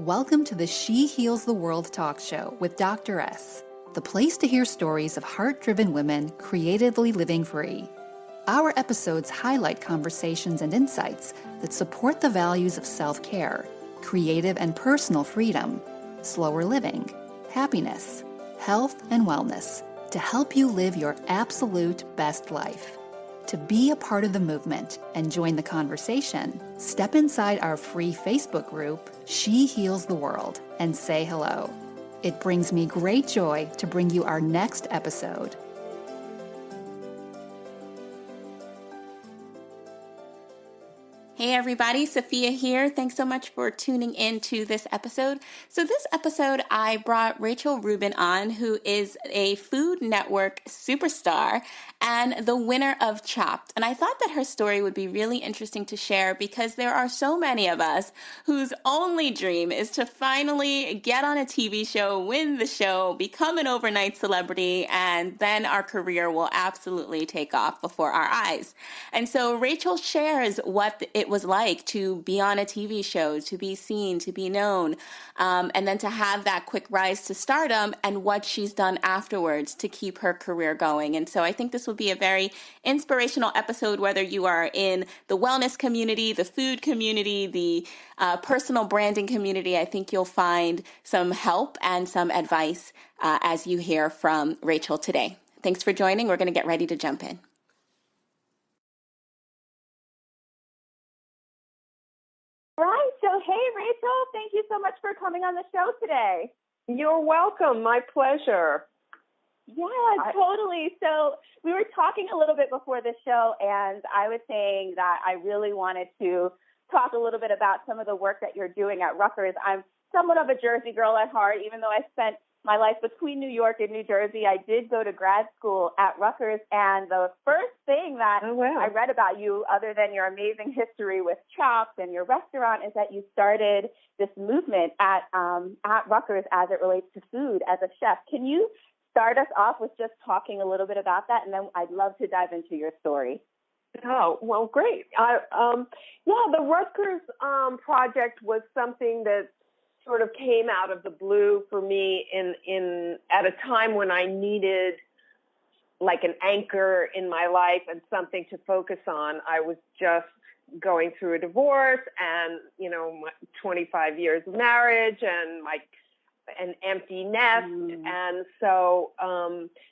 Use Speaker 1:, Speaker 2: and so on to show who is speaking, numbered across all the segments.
Speaker 1: Welcome to the She Heals the World talk show with Dr. S, the place to hear stories of heart-driven women creatively living free. Our episodes highlight conversations and insights that support the values of self-care, creative and personal freedom, slower living, happiness, health, and wellness to help you live your absolute best life. To be a part of the movement and join the conversation, step inside our free Facebook group, She Heals the World, and say hello. It brings me great joy to bring you our next episode.
Speaker 2: Hey everybody, Sophia here. Thanks so much for tuning in to this episode. So this episode, I brought Rachel Reuben on, who is a Food Network superstar and the winner of Chopped. And I thought that her story would be really interesting to share because there are so many of us whose only dream is to finally get on a TV show, win the show, become an overnight celebrity, and then our career will absolutely take off before our eyes. And so Rachel shares what it was like to be on a TV show, to be seen, to be known, and then to have that quick rise to stardom and what she's done afterwards to keep her career going. And so I think this will be a very inspirational episode, whether you are in the wellness community, the food community, the personal branding community. I think you'll find some help and some advice as you hear from Rachel today. Thanks for joining. We're going to get ready to jump in.
Speaker 3: Right. So, hey, Rachel, thank you so much for coming on the show today.
Speaker 4: You're welcome. My pleasure.
Speaker 3: Yeah, totally. So we were talking a little bit before the show, and I was saying that I really wanted to talk a little bit about some of the work that you're doing at Rutgers. I'm somewhat of a Jersey girl at heart, even though I spent my life between New York and New Jersey. I did go to grad school at Rutgers, and the first thing that I read about you, other than your amazing history with Chopped and your restaurant, is that you started this movement at Rutgers as it relates to food as a chef. Can you start us off with just talking a little bit about that, and then I'd love to dive into your story.
Speaker 4: Oh, well, great. The Rutgers project was something that sort of came out of the blue for me in at a time when I needed like an anchor in my life and something to focus on. I was just going through a divorce and, 25 years of marriage and like an empty nest. And so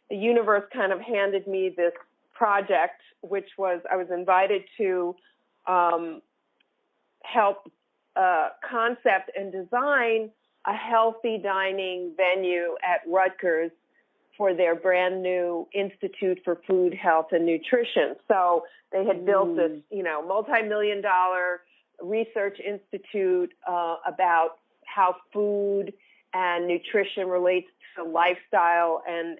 Speaker 4: the universe kind of handed me this project, which was I was invited to help concept and design a healthy dining venue at Rutgers for their brand new Institute for Food, Health, and Nutrition. So they had built this, multi-million-dollar research institute about how food and nutrition relates to lifestyle and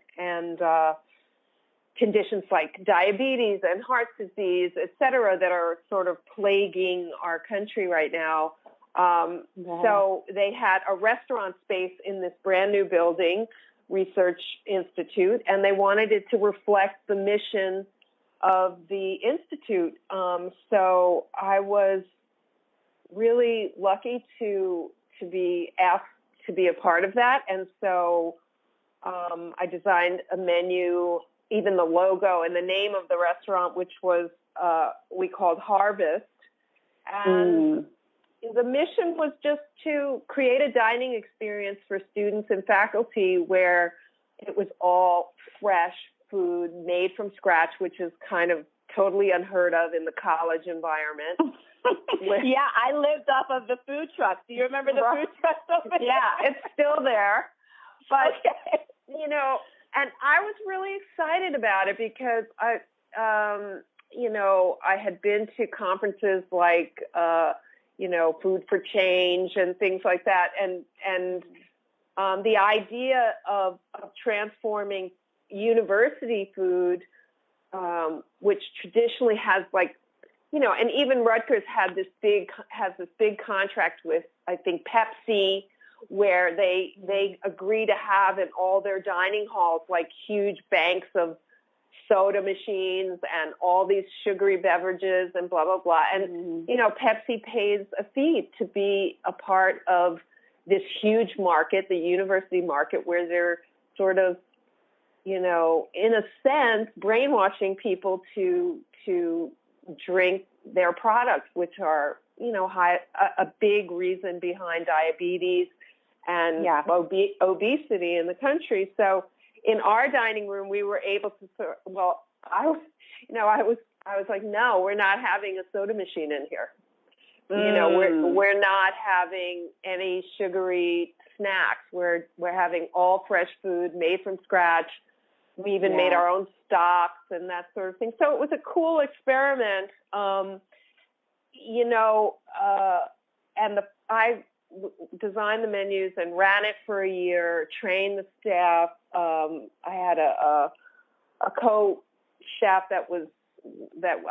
Speaker 4: conditions like diabetes and heart disease, et cetera, that are sort of plaguing our country right now. So they had a restaurant space in this brand new building, Research Institute, and they wanted it to reflect the mission of the Institute. So I was really lucky to be asked to be a part of that. And so I designed a menu, even the logo and the name of the restaurant, which was we called Harvest. And the mission was just to create a dining experience for students and faculty where it was all fresh food made from scratch, which is kind of totally unheard of in the college environment.
Speaker 3: Yeah, I lived off of the food trucks. Do you remember the food trucks over there?
Speaker 4: Yeah, it's still there. But, and I was really excited about it because I had been to conferences like, Food for Change and things like that. And the idea of transforming university food, which traditionally has and even Rutgers has this big contract with, I think, Pepsi, where they agree to have in all their dining halls like huge banks of soda machines and all these sugary beverages and blah, blah, blah. And, Pepsi pays a fee to be a part of this huge market, the university market, where they're sort of, in a sense, brainwashing people to drink their products, which are, a big reason behind diabetes and obesity in the country. So in our dining room, we were able to, I was like, no, we're not having a soda machine in here. We're not having any sugary snacks. We're having all fresh food made from scratch. We even made our own stocks and that sort of thing. So it was a cool experiment, and I designed the menus and ran it for a year, trained the staff. I had a co-chef that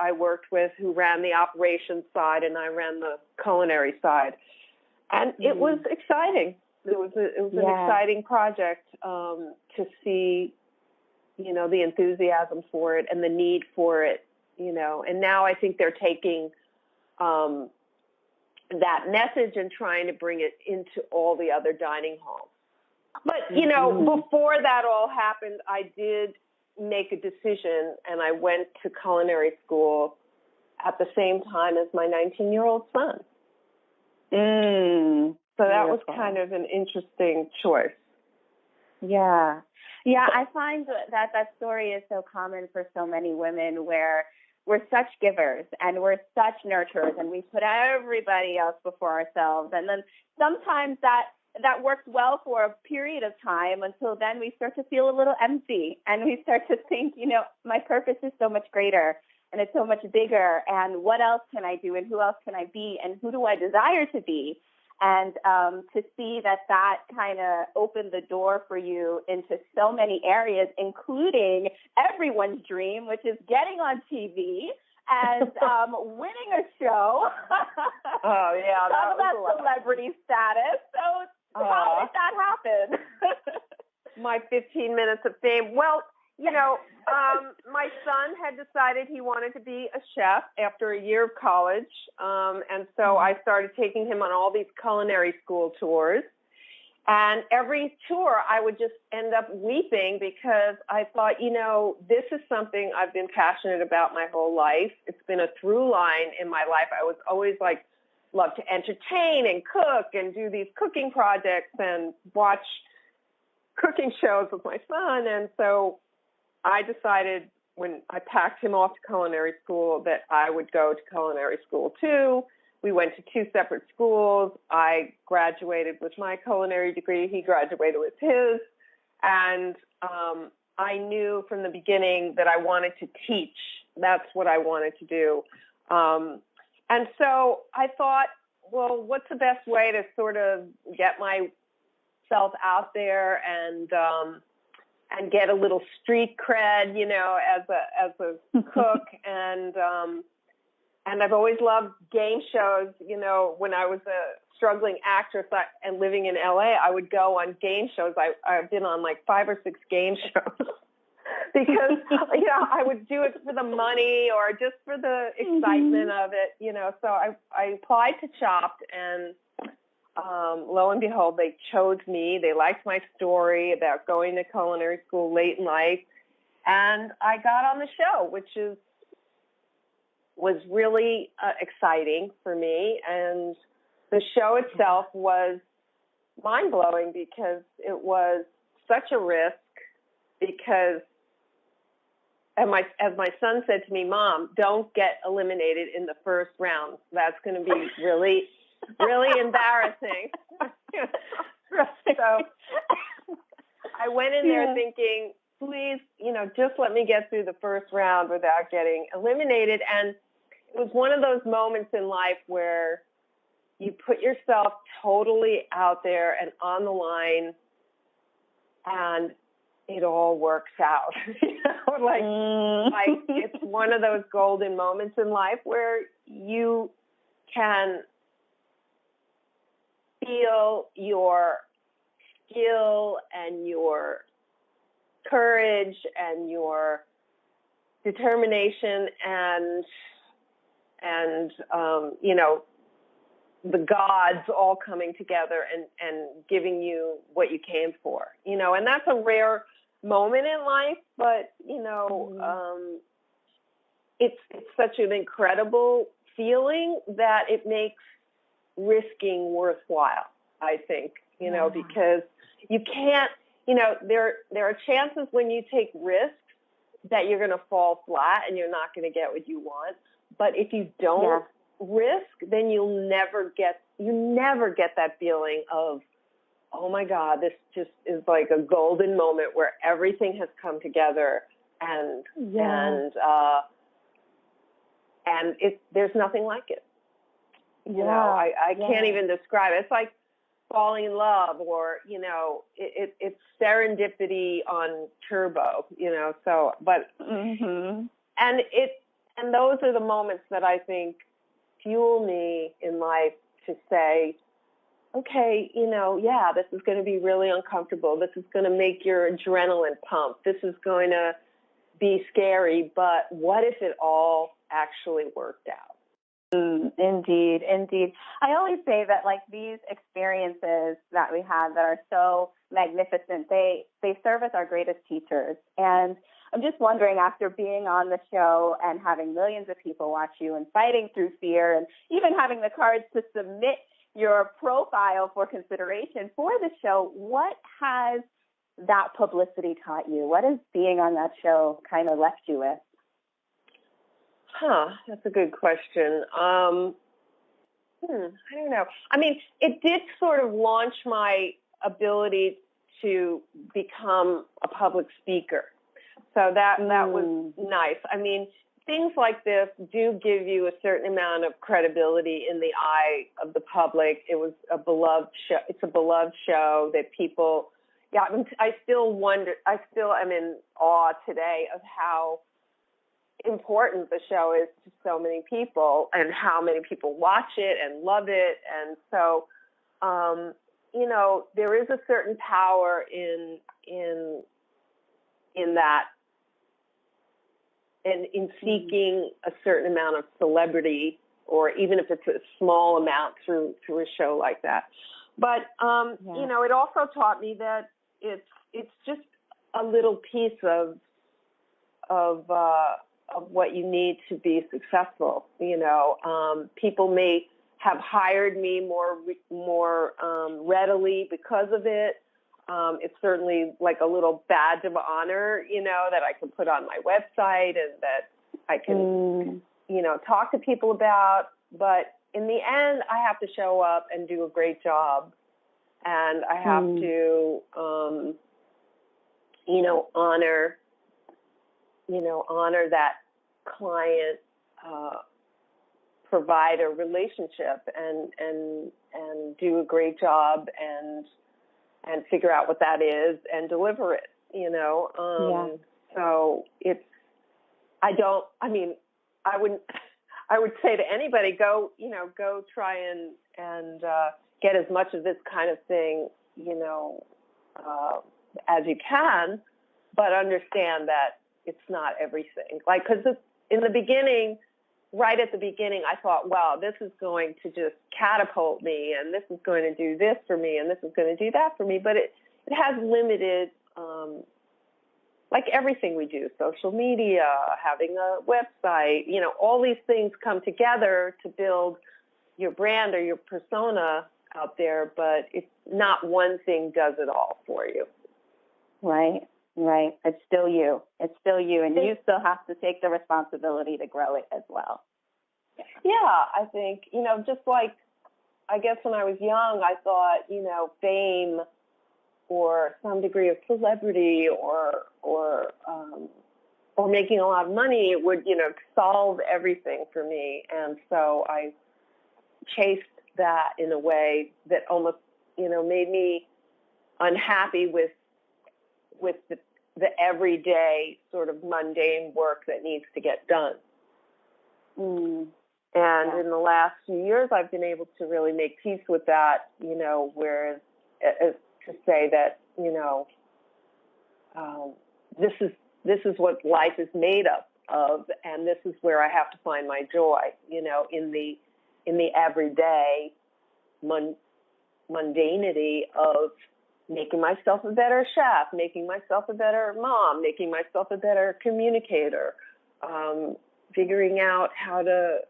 Speaker 4: I worked with who ran the operations side, and I ran the culinary side. And it was exciting. It was an exciting project to see, the enthusiasm for it and the need for it, And now I think they're taking that message and trying to bring it into all the other dining halls. But, before that all happened, I did make a decision, and I went to culinary school at the same time as my 19-year-old son. So that was kind of an interesting choice.
Speaker 3: Yeah. Yeah, I find that story is so common for so many women, where we're such givers and we're such nurturers, and we put everybody else before ourselves. And then sometimes that works well for a period of time, until then we start to feel a little empty, and we start to think, my purpose is so much greater and it's so much bigger, and what else can I do, and who else can I be, and who do I desire to be? And to see that kind of opened the door for you into so many areas, including everyone's dream, which is getting on TV and winning a show.
Speaker 4: Oh, yeah.
Speaker 3: Talk about celebrity status. So how did that happen?
Speaker 4: My 15 minutes of fame. Well, my son had decided he wanted to be a chef after a year of college. And so I started taking him on all these culinary school tours. And every tour I would just end up weeping, because I thought, this is something I've been passionate about my whole life. It's been a through line in my life. I was always love to entertain and cook and do these cooking projects and watch cooking shows with my son. And so I decided, when I packed him off to culinary school, that I would go to culinary school too. We went to two separate schools. I graduated with my culinary degree. He graduated with his. And I knew from the beginning that I wanted to teach. That's what I wanted to do. And so I thought, well, what's the best way to sort of get myself out there and get a little street cred, as a cook. And I've always loved game shows. When I was a struggling actress and living in LA, I would go on game shows. I've been on 5 or 6 game shows because, I would do it for the money or just for the excitement of it, So I applied to Chopped, and lo and behold, they chose me. They liked my story about going to culinary school late in life. And I got on the show, which was really exciting for me. And the show itself was mind-blowing, because it was such a risk, because as my son said to me, "Mom, don't get eliminated in the first round. That's going to be really, really embarrassing." So I went in there thinking, please, just let me get through the first round without getting eliminated. And it was one of those moments in life where you put yourself totally out there and on the line, and it all works out. It's one of those golden moments in life where you can feel your skill and your courage and your determination and the gods all coming together and giving you what you came for, and that's a rare moment in life, but, it's such an incredible feeling that it makes risking worthwhile, I think, because you can't, there are chances when you take risks that you're going to fall flat and you're not going to get what you want. But if you don't risk, then you never get that feeling of, oh my God, this just is like a golden moment where everything has come together and there's nothing like it. I can't even describe it. It's like falling in love, or, it's serendipity on turbo, so, but, and those are the moments that I think fuel me in life to say, okay, this is going to be really uncomfortable. This is going to make your adrenaline pump. This is going to be scary, but what if it all actually worked out?
Speaker 3: Indeed. I always say that, like, these experiences that we have that are so magnificent, they serve as our greatest teachers. And I'm just wondering, after being on the show and having millions of people watch you and fighting through fear and even having the courage to submit your profile for consideration for the show, what has that publicity taught you? What has being on that show kind of left you with?
Speaker 4: That's a good question. I don't know. I mean, it did sort of launch my ability to become a public speaker. So that was nice. I mean, things like this do give you a certain amount of credibility in the eye of the public. It was a beloved show. It's a beloved show that people, I still am in awe today of how important the show is to so many people and how many people watch it and love it. And so, there is a certain power in that, and in seeking a certain amount of celebrity, or even if it's a small amount through a show like that. But, it also taught me that it's just a little piece of what you need to be successful. People may have hired me more readily because of it. It's certainly like a little badge of honor, that I can put on my website and that I can, talk to people about. But in the end, I have to show up and do a great job. And I have to, honor that client provider relationship and do a great job and figure out what that is and deliver it, So I would say to anybody, go try and get as much of this kind of thing, as you can, but understand that it's not everything. Like, because in the beginning, right at the beginning, I thought, wow, this is going to just catapult me, and this is going to do this for me, and this is going to do that for me. But it has limited, like everything we do, social media, having a website, all these things come together to build your brand or your persona out there, but it's not one thing does it all for you. Right. It's still you. And you still have to take the responsibility to grow it as well. Yeah, I think, just like, I guess when I was young, I thought, fame or some degree of celebrity or making a lot of money would, solve everything for me. And so I chased that in a way that almost, made me unhappy with the everyday sort of mundane work that needs to get done. And in the last few years, I've been able to really make peace with that, whereas to say that, this is what life is made up of, and this is where I have to find my joy, in the everyday, mundanity of making myself a better chef, making myself a better mom, making myself a better communicator, figuring out how to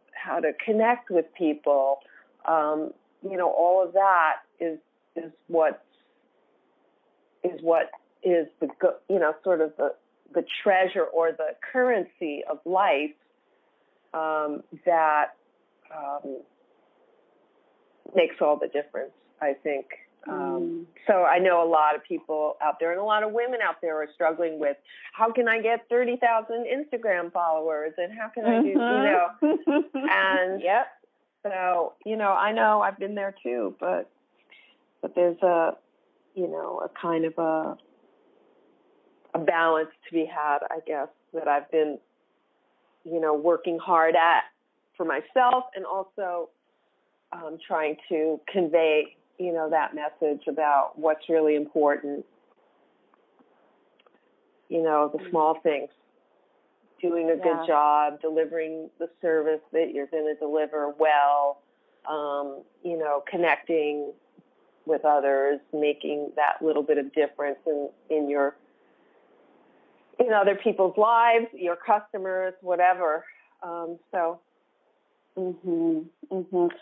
Speaker 4: connect with people. All of that is what is the sort of the treasure or the currency of life that makes all the difference, I think. So I know a lot of people out there and a lot of women out there are struggling with, how can I get 30,000 Instagram followers, and how can I do, and
Speaker 3: yep.
Speaker 4: So, I know I've been there too, but there's a kind of a balance to be had, I guess, that I've been, working hard at for myself, and also trying to convey, that message about what's really important, the small things, doing a good job, delivering the service that you're going to deliver well, connecting with others, making that little bit of difference in other people's lives, your customers, whatever.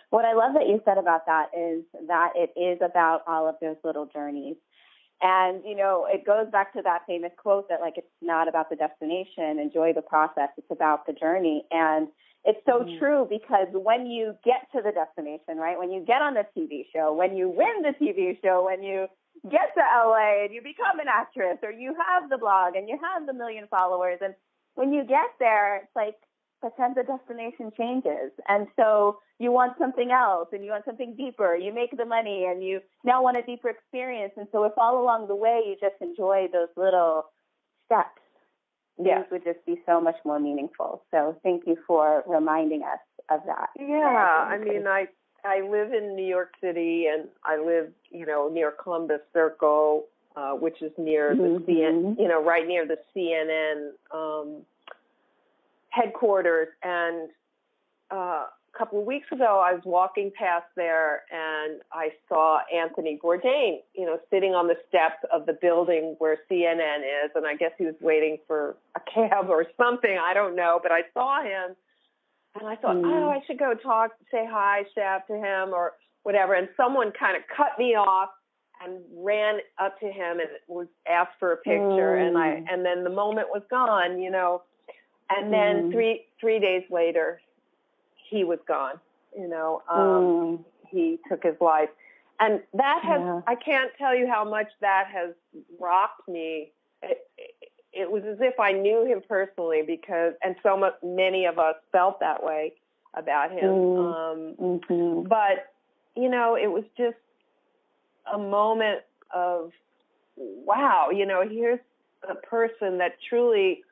Speaker 3: What I love that you said about that is that it is about all of those little journeys. And, it goes back to that famous quote that, it's not about the destination, enjoy the process, it's about the journey. And it's so true, because when you get to the destination, right, when you get on the TV show, when you win the TV show, when you get to LA and you become an actress, or you have the blog and you have the 1 million followers, and when you get there, it's like, pretend the destination changes. And so you want something else, and you want something deeper. You make the money and you now want a deeper experience. And so if all along the way you just enjoy those little steps, things would just be so much more meaningful. So thank you for reminding us of that.
Speaker 4: Yeah, I mean, I live in New York City, and I live, near Columbus Circle, which is near the CNN, right near the CNN headquarters. And a couple of weeks ago, I was walking past there, and I saw Anthony Bourdain, sitting on the steps of the building where CNN is, and I guess he was waiting for a cab or something. I don't know, but I saw him, and I thought, I should go say hi, chef, to him or whatever. And someone kind of cut me off and ran up to him and was asked for a picture, and then the moment was gone, And then three days later, he was gone. He took his life, and that has I can't tell you how much that has rocked me. It was as if I knew him personally, and so many of us felt that way about him. But it was just a moment of wow. Here's a person that truly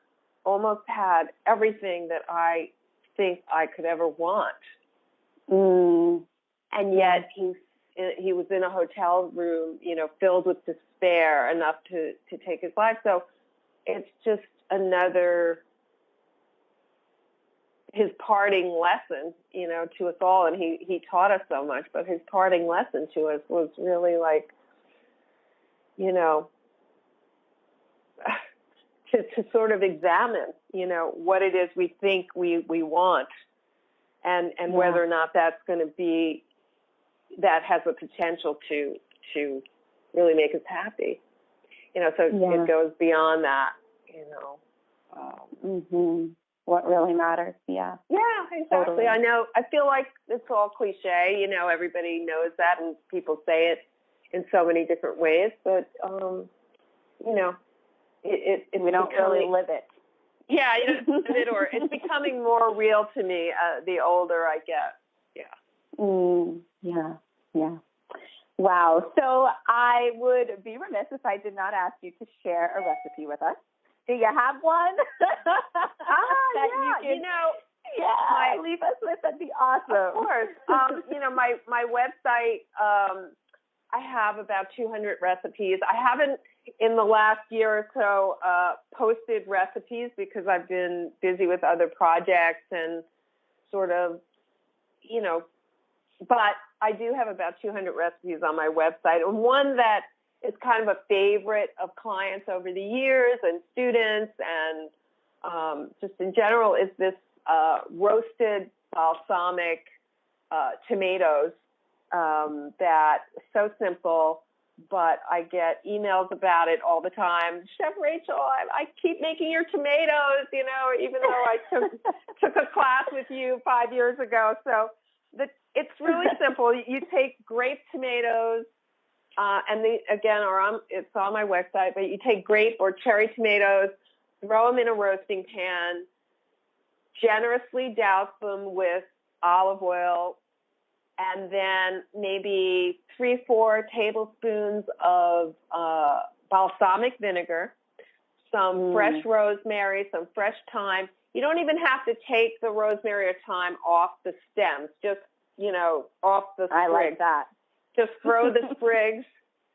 Speaker 4: almost had everything that I think I could ever want. And yet he was in a hotel room, filled with despair enough to take his life. So it's just his parting lesson, to us all. And he taught us so much, but his parting lesson to us was really like, to sort of examine, what it is we think we want, and whether or not that's going to be, that has the potential to really make us happy. So it goes beyond that,
Speaker 3: What really matters. Yeah.
Speaker 4: Yeah, exactly. Totally. I know. I feel like it's all cliche, everybody knows that, and people say it in so many different ways, but,
Speaker 3: we don't really live it.
Speaker 4: Yeah, or it's becoming more real to me the older I get. Yeah.
Speaker 3: Yeah. Wow. So I would be remiss if I did not ask you to share a recipe with us. Do you have one? Leave us with. That'd be awesome.
Speaker 4: Of course. My website, I have about 200 recipes. I haven't, in the last year or so, posted recipes because I've been busy with other projects and sort of, but I do have about 200 recipes on my website. And one that is kind of a favorite of clients over the years and students and just in general is this roasted balsamic tomatoes that is so simple, but I get emails about it all the time. Chef Rachel, I keep making your tomatoes, even though I took a class with you 5 years ago. So it's really simple. You take grape tomatoes, and it's on my website, but you take grape or cherry tomatoes, throw them in a roasting pan, generously douse them with olive oil, and then maybe 3-4 tablespoons of balsamic vinegar, some fresh rosemary, some fresh thyme. You don't even have to take the rosemary or thyme off the stems, just, off the sprigs.
Speaker 3: I like that.
Speaker 4: Just throw the sprigs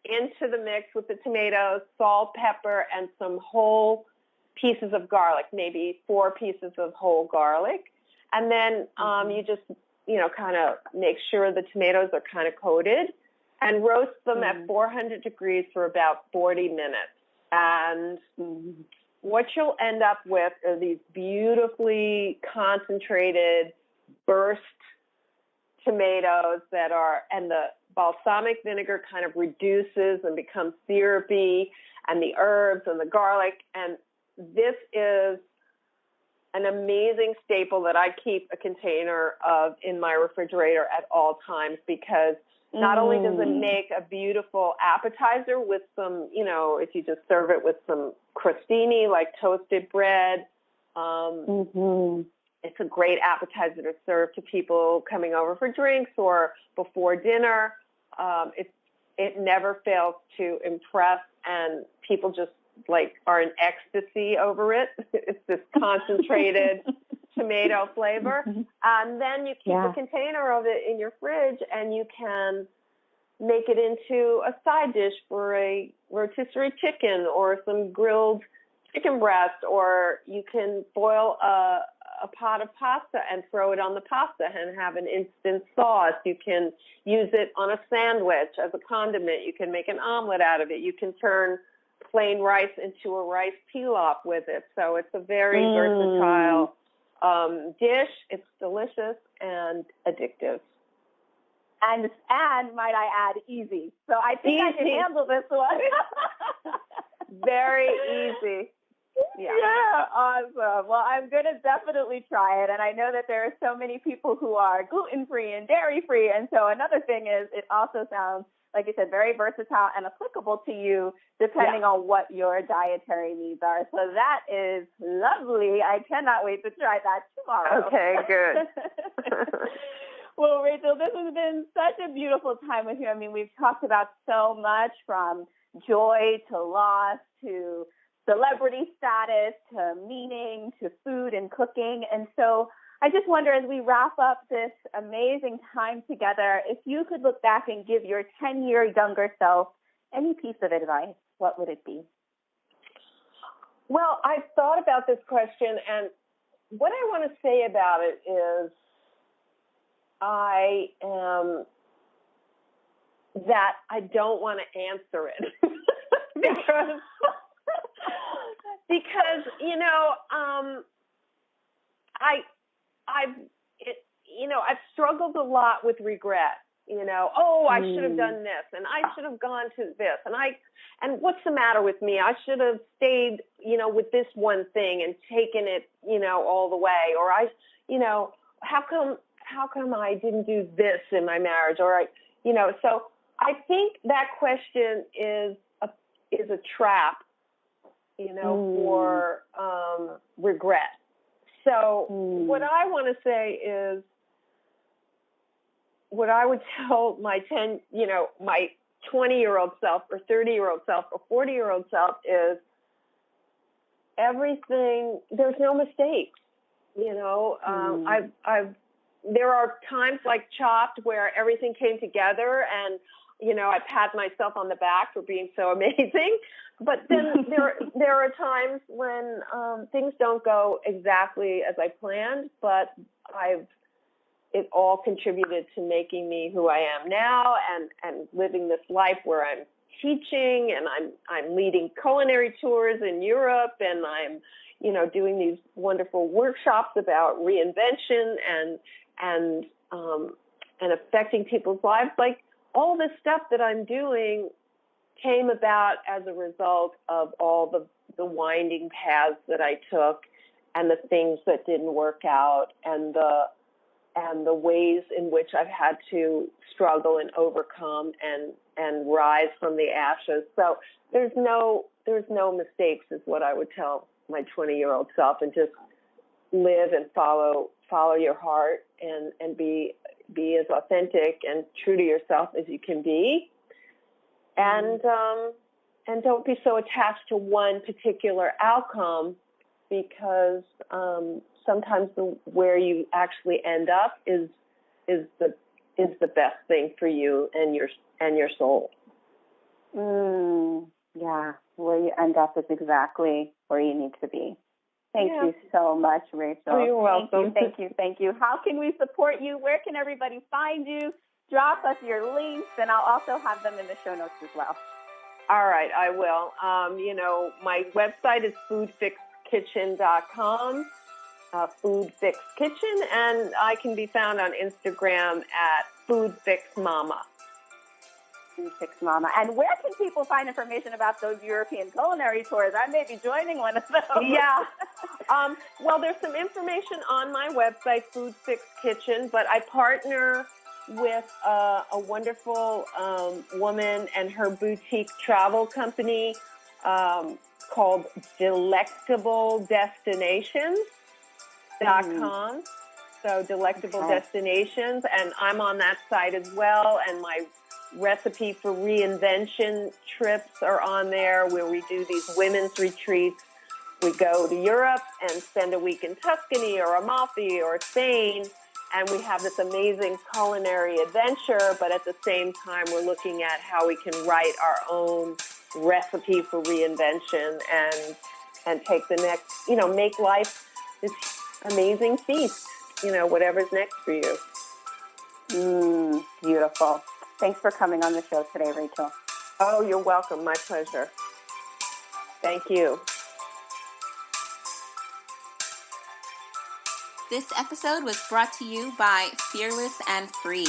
Speaker 4: into the mix with the tomatoes, salt, pepper, and some whole pieces of garlic, maybe 4 pieces of whole garlic. And then you just, kind of make sure the tomatoes are kind of coated and roast them at 400 degrees for about 40 minutes. And what you'll end up with are these beautifully concentrated burst tomatoes and the balsamic vinegar kind of reduces and becomes syrupy, and the herbs and the garlic. And this is an amazing staple that I keep a container of in my refrigerator at all times, because not only does it make a beautiful appetizer with some, if you just serve it with some crostini, like toasted bread, it's a great appetizer to serve to people coming over for drinks or before dinner. It never fails to impress, and people just are in ecstasy over it. It's this concentrated tomato flavor. And then you keep a container of it in your fridge, and you can make it into a side dish for a rotisserie chicken or some grilled chicken breast, or you can boil a pot of pasta and throw it on the pasta and have an instant sauce. You can use it on a sandwich as a condiment. You can make an omelet out of it. You can turn plain rice into a rice pilaf with it. So it's a very versatile dish. It's delicious and addictive.
Speaker 3: And might I add, easy. So I think I can handle this one.
Speaker 4: Very easy.
Speaker 3: Yeah, awesome. Well, I'm going to definitely try it. And I know that there are so many people who are gluten-free and dairy-free. And so another thing is it also sounds, like you said, very versatile and applicable to you depending on what your dietary needs are. So that is lovely. I cannot wait to try that tomorrow.
Speaker 4: Okay, good.
Speaker 3: Well, Rachel, this has been such a beautiful time with you. I mean, we've talked about so much, from joy to loss to celebrity status to meaning to food and cooking. And so I just wonder, as we wrap up this amazing time together, if you could look back and give your 10-year younger self any piece of advice, what would it be?
Speaker 4: Well, I've thought about this question, and what I want to say about it is that I don't want to answer it because I've struggled a lot with regret. I should have done this, and I should have gone to this, and what's the matter with me? I should have stayed, with this one thing and taken it, all the way, or how come I didn't do this in my marriage, or so I think that question is a trap, for regret. So what I want to say is, what I would tell my 20-year-old self or 30-year-old self or 40-year-old self is everything, there's no mistakes. There are times like Chopped where everything came together and, I pat myself on the back for being so amazing. But then there are times when things don't go exactly as I planned, but I've it all contributed to making me who I am now, and living this life where I'm teaching, and I'm leading culinary tours in Europe, and I'm, doing these wonderful workshops about reinvention and affecting people's lives. Like, all this stuff that I'm doing came about as a result of all the winding paths that I took, and the things that didn't work out, and the ways in which I've had to struggle and overcome and rise from the ashes. So there's no mistakes, is what I would tell my 20-year-old self, and just live and follow your heart, and be as authentic and true to yourself as you can be, and don't be so attached to one particular outcome, because sometimes where you actually end up is the best thing for you and your soul.
Speaker 3: Yeah, where you end up is exactly where you need to be. Thank you so much, Rachel.
Speaker 4: Oh, you're welcome.
Speaker 3: Thank you. How can we support you? Where can everybody find you? Drop us your links, and I'll also have them in the show notes as well.
Speaker 4: All right, I will. My website is foodfixkitchen.com, Food Fix Kitchen, and I can be found on Instagram at foodfixmama.
Speaker 3: Mama. And where can people find information about those European culinary tours? I may be joining one of those.
Speaker 4: Yeah. Well, there's some information on my website, Food Fix Kitchen, but I partner with a wonderful woman and her boutique travel company called DelectableDestinations.com. So Delectable Destinations, and I'm on that site as well, and my recipe for reinvention trips are on there, where we do these women's retreats. We go to Europe and spend a week in Tuscany or Amalfi or Spain, and we have this amazing culinary adventure, but at the same time we're looking at how we can write our own recipe for reinvention and take the next, make life this amazing feast, whatever's next for you.
Speaker 3: Beautiful. Thanks for coming on the show today, Rachel.
Speaker 4: Oh, you're welcome. My pleasure. Thank you.
Speaker 2: This episode was brought to you by Fearless and Free.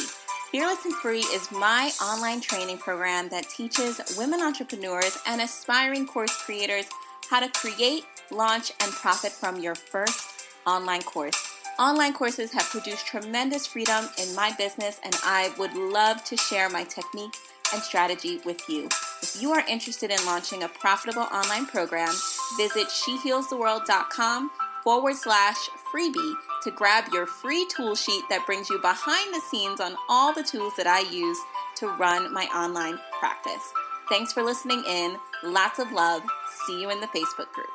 Speaker 2: Fearless and Free is my online training program that teaches women entrepreneurs and aspiring course creators how to create, launch, and profit from your first online course. Online courses have produced tremendous freedom in my business, and I would love to share my technique and strategy with you. If you are interested in launching a profitable online program, visit shehealstheworld.com/freebie to grab your free tool sheet that brings you behind the scenes on all the tools that I use to run my online practice. Thanks for listening in. Lots of love. See you in the Facebook group.